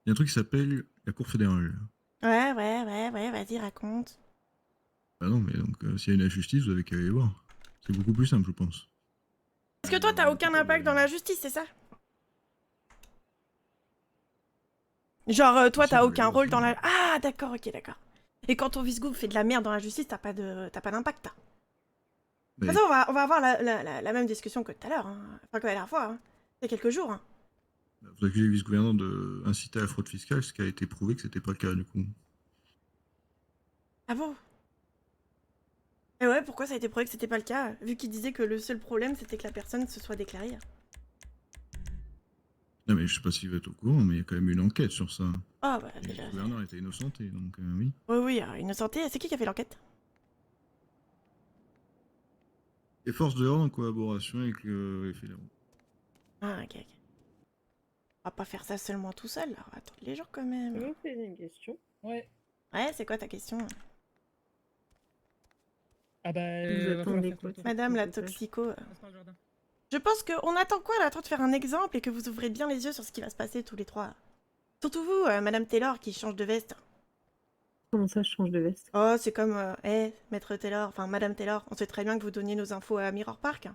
Il y a un truc qui s'appelle la Cour fédérale. Ouais, vas-y, raconte. Ah non, mais donc, s'il y a une injustice, vous avez qu'à aller voir. C'est beaucoup plus simple, je pense. Parce que toi, t'as aucun impact dans la justice, c'est ça? Genre, Ah toi, si, t'as dans les aucun lois, rôle si. dans la... Ah, d'accord, ok, d'accord. Et quand ton vice-gouv fait de la merde dans la justice, t'as pas d'impact, hein. De toute Mais façon, on va avoir la même discussion que tout à l'heure, hein. Enfin, que la dernière fois, hein. Il y a quelques jours, hein. vous accusez le vice-gouverneur d'inciter à la fraude fiscale, ce qui a été prouvé que c'était pas le cas, du coup. Ah bon? Et ouais, pourquoi ça a été prouvé que c'était pas le cas, vu qu'il disait que le seul problème, c'était que la personne se soit déclarée? Non, mais je sais pas si vous êtes au courant, mais il y a quand même une enquête sur ça. Ah, bah, Et le déjà... vice-gouverneur était innocenté, donc oui. Oui, oui, innocenté. C'est qui a fait l'enquête? Les forces de l'ordre en collaboration avec les fédéraux. Ah, ok, ok. On va pas faire ça seulement tout seul, là. On va attendre les jours, quand Je même. peux vous poser une question? Ouais. Ouais, c'est quoi ta question? Ah bah, Vous va falloir attendez faire quoi ton tour. Madame la passage. toxico. Passe par le jardin. Je pense qu'on attend quoi là? Attend de faire un exemple et que vous ouvrez bien les yeux sur ce qui va se passer tous les trois. Surtout vous, Madame Taylor, qui change de veste. Comment ça, je change de veste? Oh, c'est comme, Maître Taylor, enfin Madame Taylor, on sait très bien que vous donniez nos infos à Mirror Park.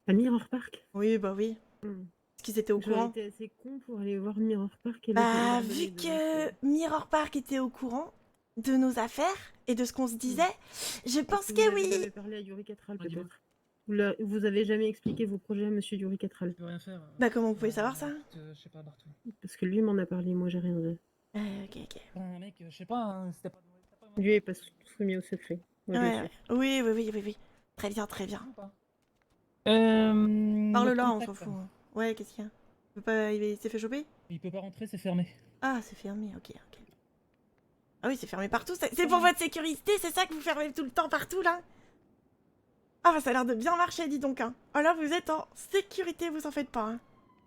À Mirror Park? Oui, bah oui. Hmm. Parce qu'ils étaient au J'aurais courant. été assez con pour aller voir Mirror Park et Bah, leur vu donner des que infos. Mirror Park était au courant de nos affaires et de ce qu'on se disait, je Est-ce pense que que vous oui. avez parlé à Yuri Catral, Ah, dis-moi. peut-être? Vous avez jamais expliqué vos projets à Monsieur Yuri Catral? Je peux rien faire. Bah, comment vous pouvez savoir ça? Je sais pas, Bartou. Parce que lui m'en a parlé, moi j'ai rien dit. Ok, ok. Enfin, mec, je sais pas, hein, c'était pas. Lui est pas soumis au secret. Moi, je le Ouais, suis. ouais. Oui, oui, oui, oui, oui. Très bien, très bien. Ou pas. Notre Parle-là, on s'en contact. fout. Ouais, qu'est-ce qu'il y a? Il s'est fait choper? Il peut pas rentrer, c'est fermé. Ah, c'est fermé, ok, ok. Ah oui, c'est fermé partout. C'est pour votre sécurité, c'est ça que vous fermez tout le temps partout, là? Ah bah ça a l'air de bien marcher, dis donc, hein. Oh là, vous êtes en sécurité, vous en faites pas, hein.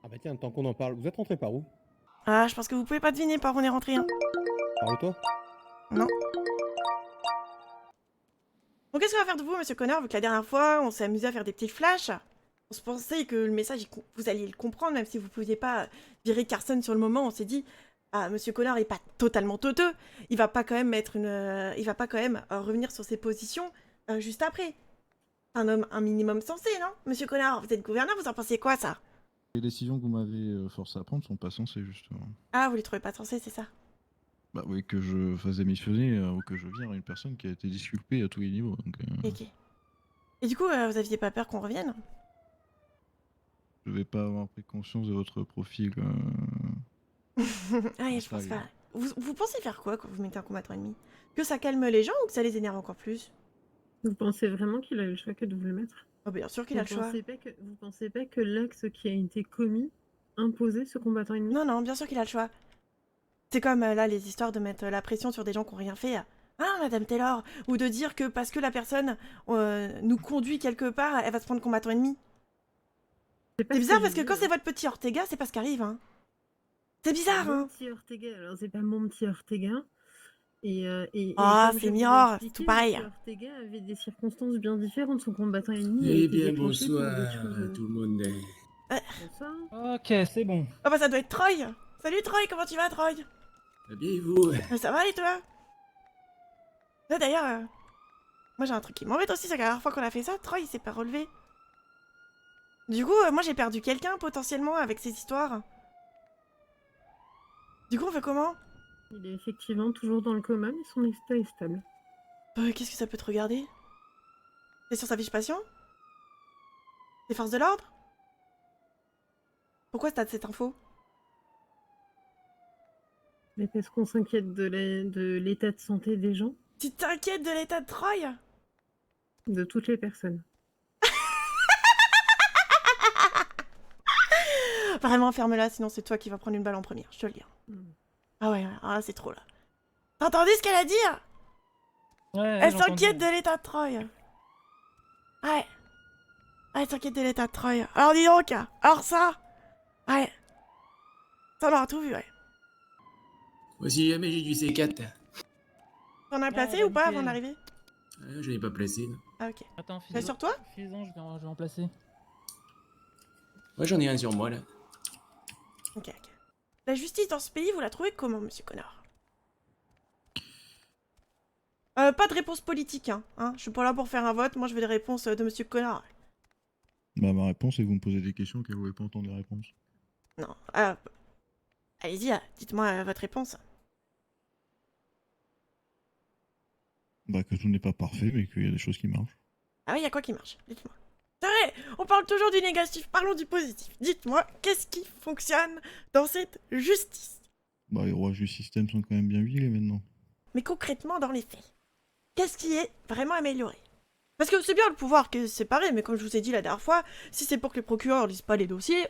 Ah bah tiens, tant qu'on en parle, vous êtes rentré par où? Ah, je pense que vous pouvez pas deviner par où on est rentré, hein. Par le toit? Non. Bon, qu'est-ce qu'on va faire de vous, monsieur Connor, vu que la dernière fois, on s'est amusé à faire des petits flashs? On se pensait que le message, vous alliez le comprendre, même si vous pouviez pas virer Carson sur le moment. On s'est dit, ah, monsieur Connor est pas totalement teuteux. Il va pas quand même mettre une... il va pas quand même revenir sur ses positions juste après. Un homme un minimum sensé, non? Monsieur Connor, vous êtes gouverneur, vous en pensez quoi, ça? Les décisions que vous m'avez forcé à prendre sont pas censées, justement. Ah, vous les trouvez pas sensés, c'est ça? Bah oui, que je fasse démissionner ou que je vire une personne qui a été disculpée à tous les niveaux. Donc, Ok. Et du coup, vous aviez pas peur qu'on revienne? je vais pas avoir pris conscience de votre profil. Ah, je pense pas. Vous pensez faire quoi quand vous mettez un combattant ennemi? Que ça calme les gens ou que ça les énerve encore plus? Vous pensez vraiment qu'il a eu le choix que de vous le mettre? Oh, bien sûr qu'il a le choix. Vous pensez pas que l'acte qui a été commis imposait ce combattant ennemi? Non, non, bien sûr qu'il a le choix. C'est comme là les histoires de mettre la pression sur des gens qui n'ont rien fait. Ah, Madame Taylor! Ou de dire que parce que la personne nous conduit quelque part, elle va se prendre combattant ennemi. pas C'est ce bizarre que parce j'ai que dit, quand c'est votre petit Ortega, c'est pas ce qui arrive, hein. C'est bizarre, Mon hein. petit Ortega, alors c'est pas mon petit Ortega. Et Ah, comme je c'est vous l'ai Mirror, c'est expliqué, tout pareil. monsieur Ortega avait des circonstances bien différentes. Son combattant ennemi a Eh été bien, déclenché pour bonsoir des choses. à tout le monde. Bonsoir. Ok, c'est bon. Oh bah ça doit être Troy. Salut Troy, comment tu vas Troy? Eh bien, et vous? Ça va et toi? Là d'ailleurs, moi j'ai un truc qui m'embête aussi, c'est que la dernière fois qu'on a fait ça, Troy il s'est pas relevé. Du coup, moi j'ai perdu quelqu'un potentiellement avec ces histoires. Du coup, on fait comment? Il est effectivement toujours dans le coma, mais son état est stable. Qu'est-ce que ça peut te regarder? C'est sur sa fiche patient? Les forces de l'ordre? Pourquoi t'as cette info? Mais parce qu'on s'inquiète de l'état de santé des gens, Tu t'inquiètes de l'état de Troy? de toutes les personnes. Vraiment, ferme-la, sinon c'est toi qui vas prendre une balle en première, je te le dis. Ah ouais, ah, c'est trop là. T'as entendu ce qu'elle a dit? Ouais, Elle j'ai entendu. s'inquiète de l'état de Troy. Ouais. Elle s'inquiète de l'état de Troy. Alors dis donc, alors ça? Ouais. Ça on aura tout vu, ouais. Moi, si jamais j'ai du C4, T'en as Ah, placé bah, ou pas nickel. avant d'arriver? je l'ai pas placé. Non. Ah ok. Attends, C'est sur toi? Fais-en, je vais en placer. Moi, j'en ai un sur moi, là. Ok, ok. La justice dans ce pays, vous la trouvez comment, monsieur Connor? Pas de réponse politique, hein. Je suis pas là pour faire un vote, moi je veux des réponses de monsieur Connor. Bah, ma réponse, c'est que vous me posez des questions que vous voulez pas entendre les réponses. Non, allez-y, dites-moi votre réponse. Bah, que tout n'est pas parfait, mais qu'il y a des choses qui marchent. Ah oui, y a quoi qui marche? Dites-moi. C'est vrai, on parle toujours du négatif, parlons du positif. Dites-moi, qu'est-ce qui fonctionne dans cette justice? Bah, les rouages du système sont quand même bien huilés maintenant. Mais concrètement, dans les faits, qu'est-ce qui est vraiment amélioré? Parce que c'est bien le pouvoir qui est séparé, mais comme je vous ai dit la dernière fois, si c'est pour que les procureurs lisent pas les dossiers,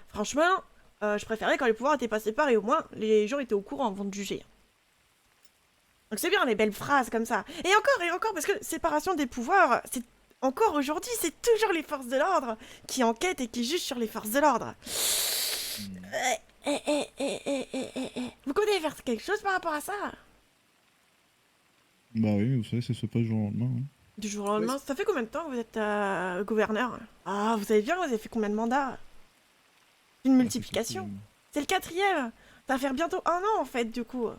franchement, je préférais quand les pouvoirs étaient pas séparés, au moins les gens étaient au courant avant de juger. Donc c'est bien les belles phrases comme ça. Et encore, parce que séparation des pouvoirs, c'est encore aujourd'hui, c'est toujours les forces de l'ordre qui enquêtent et qui jugent sur les forces de l'ordre. Vous comptez faire quelque chose par rapport à ça? Bah oui, mais vous savez, ça se passe du jour au lendemain. Hein. Du jour au lendemain, ça fait combien de temps que vous êtes gouverneur? Ah, vous savez bien, vous avez fait combien de mandats? Une multiplication. C'est le 4e. Ça va faire bientôt 1 an en fait, du coup.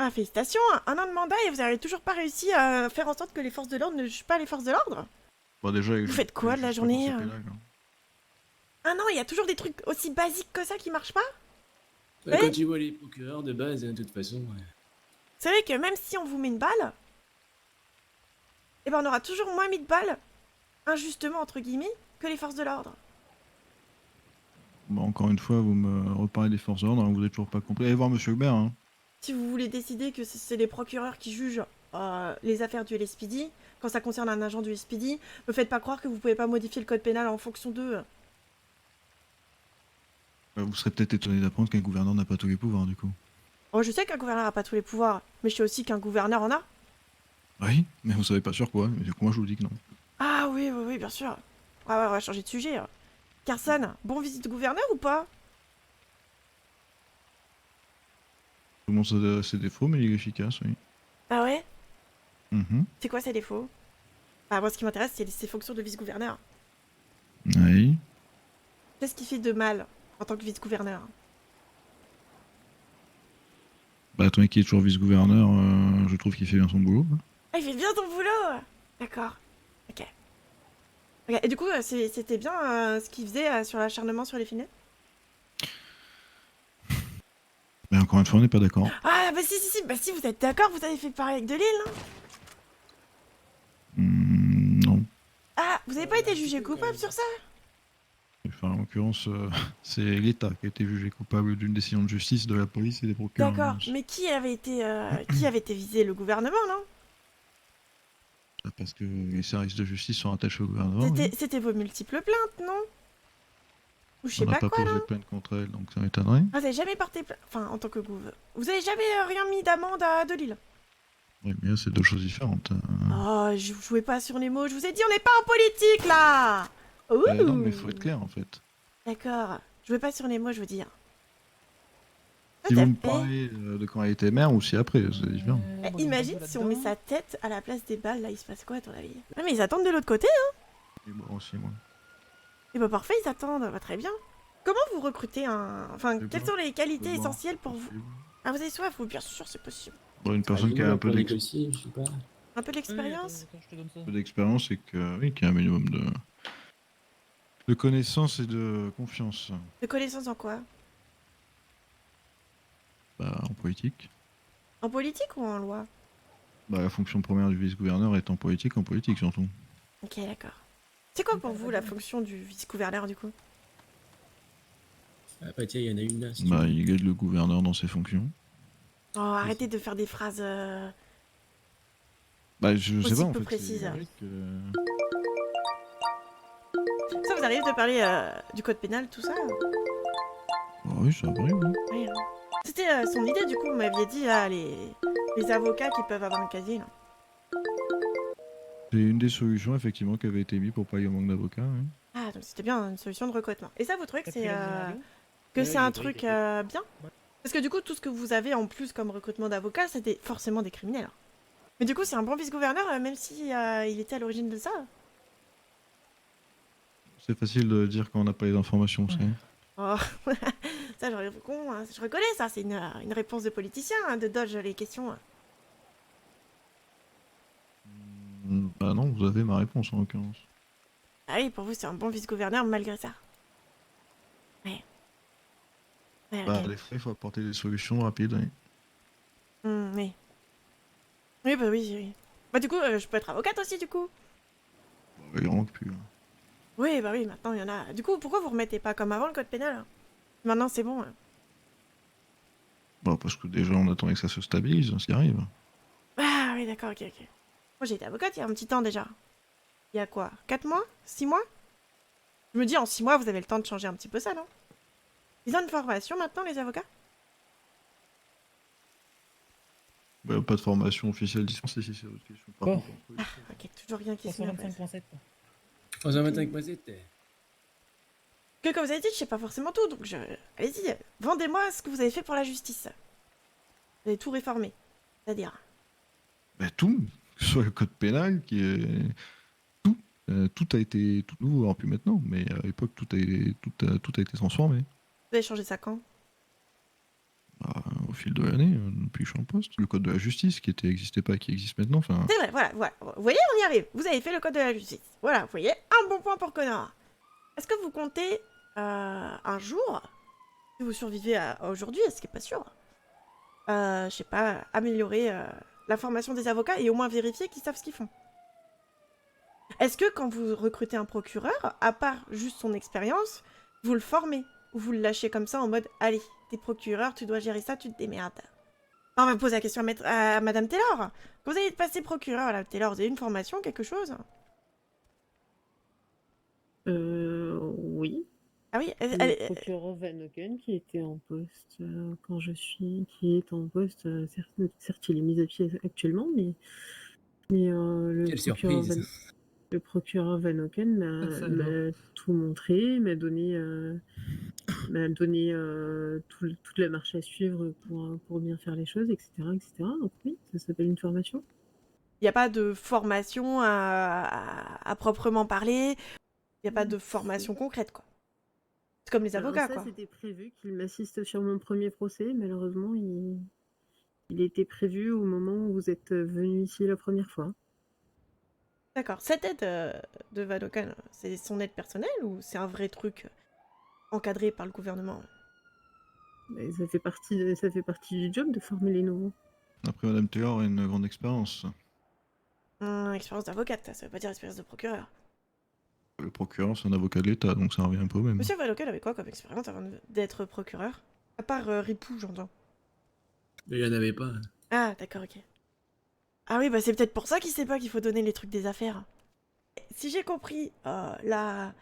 Ah, félicitations, 1 an de mandat et vous n'avez toujours pas réussi à faire en sorte que les forces de l'ordre ne jugent pas les forces de l'ordre? Bah, déjà, Vous faites quoi de la journée? Hein. Ah non, il y a toujours des trucs aussi basiques que ça qui marchent pas? Bah, Ouais. quand tu vois les procureurs de base, de toute façon. Vous savez que même si on vous met une balle, eh ben on aura toujours moins mis de balles, injustement entre guillemets, que les forces de l'ordre. Bah, encore une fois, vous me reparlez des forces de l'ordre, alors vous êtes toujours pas compris. Allez voir Monsieur Hubert, hein. Si vous voulez décider que c'est les procureurs qui jugent les affaires du LSPD, quand ça concerne un agent du LSPD, me faites pas croire que vous pouvez pas modifier le code pénal en fonction d'eux. Vous serez peut-être étonné d'apprendre qu'un gouverneur n'a pas tous les pouvoirs, du coup. Oh, je sais qu'un gouverneur a pas tous les pouvoirs, mais je sais aussi qu'un gouverneur en a. Oui, mais vous savez pas sur quoi, mais du coup, moi, je vous dis que non. Ah oui, bien sûr. Ouais, on va changer de sujet. Carson, bon visite gouverneur ou pas? Tout le monde a ses défauts, mais il est efficace, oui. Ah ouais? Mhm. C'est quoi ses défauts? Bah moi ce qui m'intéresse c'est ses fonctions de vice-gouverneur. Oui. Qu'est-ce qu'il fait de mal en tant que vice-gouverneur? Bah, toi qui est toujours vice-gouverneur, je trouve qu'il fait bien son boulot. Ah il fait bien ton boulot! D'accord. Ok. Et du coup c'était bien ce qu'il faisait sur l'acharnement sur les filets? Mais encore une fois, on n'est pas d'accord. Ah bah si vous êtes d'accord, vous avez fait pareil avec Delille, hein? Non. Ah, vous avez pas été jugé coupable sur ça? Enfin, en l'occurrence, c'est l'État qui a été jugé coupable d'une décision de justice de la police et des procureurs. D'accord, mais qui avait été visé? Le gouvernement, non? Parce que les services de justice sont attachés au gouvernement. Oui. C'était vos multiples plaintes, non? Ou je sais On n'a pas pas quoi, posé là? de plainte contre elle, donc ça m'étonnerait. Ah, vous avez jamais porté plainte, enfin en tant que gouv. Vous avez jamais rien mis d'amende à Delille? Oui, mais là, c'est deux choses différentes. Oh, je jouais pas sur les mots, je vous ai dit, on n'est pas en politique là! Ouh. Non, mais il faut être clair en fait. D'accord, jouez pas sur les mots, je veux dire. Si Tout à vous me fait. parlez de quand elle était mère ou si après, c'est différent. Imagine si on met sa tête à la place des balles, là il se passe quoi à ton avis? Ah mais ils attendent de l'autre côté, hein? Et moi aussi, moi. Et bah parfait, ils attendent, bah, très bien. Comment vous recrutez un... Enfin, C'est quelles bon. sont les qualités C'est bon. essentielles pour vous? Ah vous avez soif? Oui, bien sûr, c'est possible. Bon, une personne qui a un peu négocier, je sais pas. Un peu d'expérience? d'expérience et que, oui, qui a un minimum de connaissances et de confiance. De connaissances en quoi? Bah, en politique. En politique ou en loi? Bah, la fonction première du vice-gouverneur est en politique surtout. Ok, d'accord. C'est quoi pour vous la fonction du vice-gouverneur du coup? Ah bah tiens, il y en a une là. si tu Bah, veux. il aide le gouverneur dans ses fonctions. Oh, arrêtez de faire des phrases... Bah, je sais Aussi pas en peu fait. précise. C'est vrai que... Ça vous arrive de parler du code pénal, tout ça? Bah, oui, ça arrive. Oui. Oui, hein. C'était son idée du coup, vous m'aviez dit là, les avocats qui peuvent avoir un casier là. C'est une des solutions effectivement qui avait été mise pour pallier au manque d'avocats. Oui. Ah, donc c'était bien une solution de recrutement. Et ça, vous trouvez que c'est Ouais, c'est un j'ai truc compris. bien? Parce que du coup, tout ce que vous avez en plus comme recrutement d'avocats, c'était forcément des criminels. Hein. Mais du coup, c'est un bon vice-gouverneur, même si il était à l'origine de ça. C'est facile de dire quand on n'a pas les informations, vous savez. Oh, Ça, je reconnais ça, c'est une réponse de politicien, hein, de dodge les questions. Bah non, vous avez ma réponse en l'occurrence. Ah oui, pour vous, c'est un bon vice-gouverneur malgré ça. Ouais. Ouais, Bah ok. des fois, il faut apporter des solutions rapides, oui. Oui. Oui, bah oui, oui. Bah du coup, je peux être avocate aussi, du coup. Bah, il manque plus. Oui, bah oui, maintenant, il y en a. Du coup, pourquoi vous remettez pas comme avant le code pénal, hein? Maintenant, c'est bon. Hein. Bah parce que déjà, on attendait que ça se stabilise, ce qui arrive. Ah oui, d'accord, ok, ok. Moi, j'ai été avocate il y a un petit temps déjà. Il y a quoi, 4 mois, 6 mois? Je me dis, en 6 mois, vous avez le temps de changer un petit peu ça, non? Ils ont une formation maintenant, les avocats? Bah, pas de formation officielle dispensée si c'est votre question. Par Quoi contre, entre les- Ok, toujours rien qui se met en place. 325.7. 325 Que comme vous avez dit, je sais pas forcément tout, donc allez-y, vendez-moi ce que vous avez fait pour la justice. Vous avez tout réformé. C'est-à-dire... Bah, tout, que ce soit le code pénal, qui est tout. Tout a été tout nouveau, alors plus maintenant, mais à l'époque tout a été transformé. Vous avez changé ça quand? Bah, au fil de l'année, depuis que je suis en poste. Le code de la justice qui n'existait pas, qui existe maintenant. Enfin, C'est vrai, voilà, voilà. Vous voyez, on y arrive. Vous avez fait le code de la justice. Voilà, vous voyez, un bon point pour Connor. Est-ce que vous comptez un jour, si vous survivez à aujourd'hui, ce qui n'est pas sûr, je sais pas, améliorer la formation des avocats et au moins vérifier qu'ils savent ce qu'ils font? Est-ce que quand vous recrutez un procureur, à part juste son expérience, vous le formez? Ou vous le lâchez comme ça en mode, allez, t'es procureur, tu dois gérer ça, tu te démerdes? On va poser la question à Madame Taylor. Quand vous allez passer procureur, Madame Taylor, vous avez une formation, quelque chose? Oui. Ah oui, Le procureur Van Hoeken qui était en poste qui est en poste, certes il est mis à pied actuellement, mais Quelle surprise. le procureur Van Hoeken m'a tout montré, m'a donné toute la marche à suivre pour bien faire les choses, etc., etc. Donc oui, ça s'appelle une formation. il n'y a pas de formation à proprement parler, il n'y a pas de formation concrète, quoi. C'est comme les Alors avocats, ça, quoi. c'était prévu qu'il m'assiste sur mon premier procès. Malheureusement, il était prévu au moment où vous êtes venu ici la première fois. D'accord. Cette aide de Vadokan, c'est son aide personnelle ou c'est un vrai truc encadré par le gouvernement? Mais ça fait partie du job de former les nouveaux. après, Madame Taylor a une grande expérience. Expérience d'avocate, ça veut pas dire expérience de procureur. Le procureur, c'est un avocat de l'État, donc ça revient un peu au même. Monsieur Vadokan avait quoi comme expérience avant d'être procureur? À part Ripou, j'entends. Mais il n'y en avait pas. Ah, d'accord, ok. Ah oui, bah c'est peut-être pour ça qu'il sait pas qu'il faut donner les trucs des affaires. Si j'ai compris, la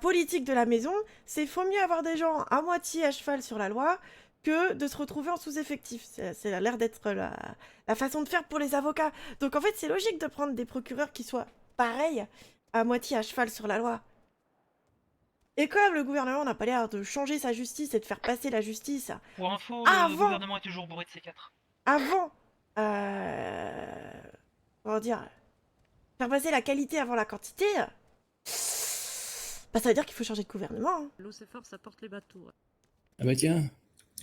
politique de la maison, c'est faut mieux avoir des gens à moitié à cheval sur la loi que de se retrouver en sous-effectif. C'est l'air d'être la façon de faire pour les avocats. Donc en fait, c'est logique de prendre des procureurs qui soient pareils, à moitié à cheval sur la loi. Et comme le gouvernement n'a pas l'air de changer sa justice et de faire passer la justice Pour info, Avant. le gouvernement est toujours bourré de C4. avant, comment dire, faire passer la qualité avant la quantité, bah ça veut dire qu'il faut changer de gouvernement. Hein. L'eau c'est fort, ça porte les bateaux. Ah bah tiens.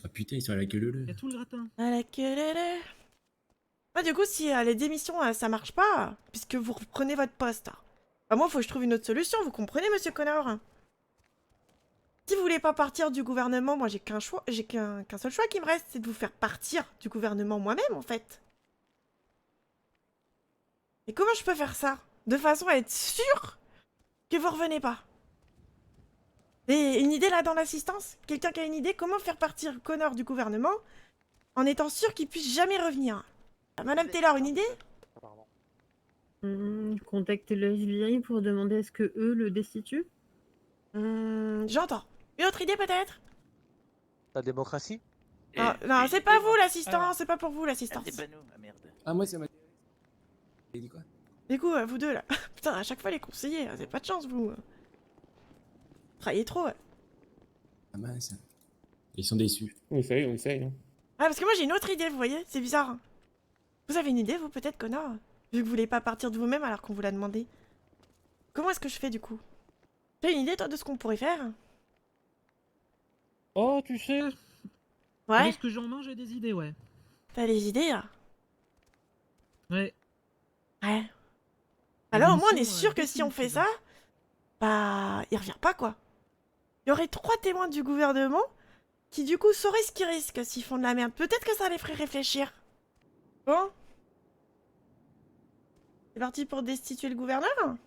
Ah putain, ils sont à la queue leu. Il y a tout le gratin. À la queue leu. Ah, du coup, si les démissions, ça marche pas, puisque vous reprenez votre poste, bah moi, faut que je trouve une autre solution, vous comprenez, monsieur Connor? Si vous voulez pas partir du gouvernement, moi, j'ai qu'un seul choix qui me reste, c'est de vous faire partir du gouvernement moi-même, en fait. Et comment je peux faire ça? De façon à être sûre que vous revenez pas. Et une idée, là, dans l'assistance? Quelqu'un qui a une idée? Comment faire partir Connor du gouvernement en étant sûr qu'il puisse jamais revenir? Madame Taylor, une idée? Contactez le FBI pour demander à ce que eux le destituent. J'entends. Une autre idée, peut-être? La démocratie? Ah, non, c'est pas vous, l'assistance, c'est pas pour vous, l'assistance. C'est pas nous, ah merde. Ah, moi, c'est ma. Il dit quoi? Du coup, vous deux, là. Putain, à chaque fois, les conseillers, vous avez pas de chance, vous. Travaillez trop, ouais. Ah mince. Ils sont déçus. On essaye, hein. Ah, parce que moi, j'ai une autre idée, vous voyez? C'est bizarre. Vous avez une idée, vous, peut-être, Connor? Vu que vous voulez pas partir de vous-même alors qu'on vous l'a demandé. Comment est-ce que je fais, du coup? T'as une idée, toi, de ce qu'on pourrait faire? Oh, tu sais, Ouais, avec ce que j'en mange, j'ai des idées, ouais. t'as des idées là? Ouais. Ouais. Alors au moins on est mission, sûr que si on fait ça, bah il revient pas quoi. Il y aurait 3 témoins du gouvernement qui du coup sauraient ce qu'ils risquent s'ils font de la merde. Peut-être que ça les ferait réfléchir. Bon. C'est parti pour destituer le gouverneur?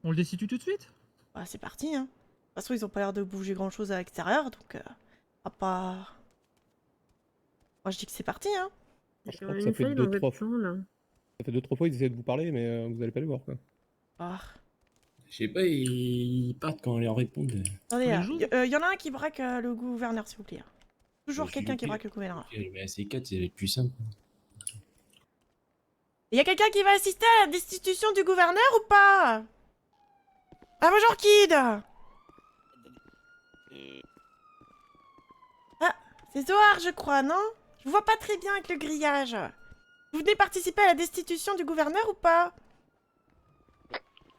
On le destitue tout de suite? Bah c'est parti hein. De toute façon ils ont pas l'air de bouger grand chose à l'extérieur donc à pas... Moi je dis que c'est parti hein. Il y a Je quand crois que même ça une fait faille dans 2-3 votre plan, là. Ça fait 2-3 fois ils essaient de vous parler, mais vous allez pas les voir quoi. Ah. Je sais pas, ils partent quand on leur répond. Attendez, les jours y en a un qui braque le gouverneur s'il vous plaît. Toujours Bah, quelqu'un s'il qui vous braque le gouverneur. Mais ces 4, c'est le plus simple. Y a quelqu'un qui va assister à la destitution du gouverneur ou pas? Ah bonjour Kid. Ah, c'est Zohar je crois, non? Je vous vois pas très bien avec le grillage. Vous venez participer à la destitution du gouverneur ou pas?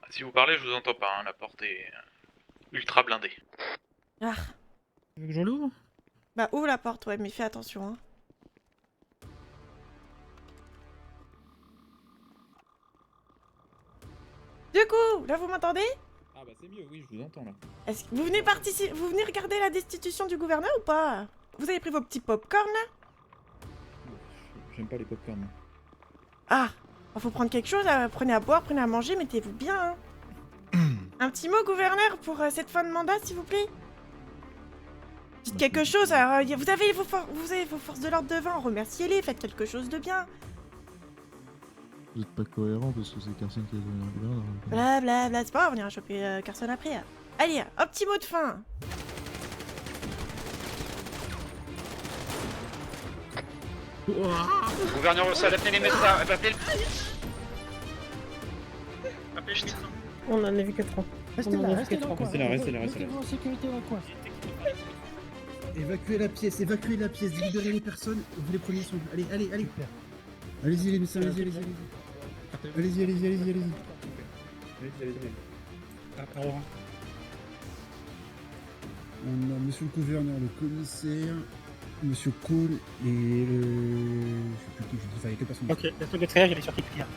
Si vous parlez, je vous entends pas, hein, la porte est ultra blindée. Ah, Tu veux que je l'ouvre? bah ouvre la porte ouais mais fais attention hein. Du coup, là vous m'entendez? Ah bah c'est mieux, oui, je vous entends là. Est-ce que vous venez vous venez regarder la destitution du gouverneur ou pas? Vous avez pris vos petits pop-corn là? J'aime pas les popcorn. Ah, bah, faut prendre quelque chose, prenez à boire, prenez à manger, mettez-vous bien. Hein. Un petit mot, gouverneur, pour cette fin de mandat, s'il vous plaît. Dites quelque chose, vous avez vos forces de l'ordre devant, remerciez-les, faites quelque chose de bien. Vous êtes pas cohérent parce que c'est Carson qui est devenu un gouverneur. donc, Bla bla bla, c'est pas grave, on ira choper Carson après. Allez, un petit mot de fin. Gouverneur au sol, appelez les médecins, appelez le... Appelez le... On en a vu que 3. Restez là, restez dans le coin. Restez là, restez là, restez là. Mettez-vous en sécurité dans le coin. Évacuez la pièce, libérez les personnes, vous les prenez sur... Allez. Allez-y les médecins, allez-y. On a monsieur le gouverneur, le commissaire, monsieur Cole et le... Je sais plus qui, il y a que personne. Ok, la secrétaire, il est sur qui client.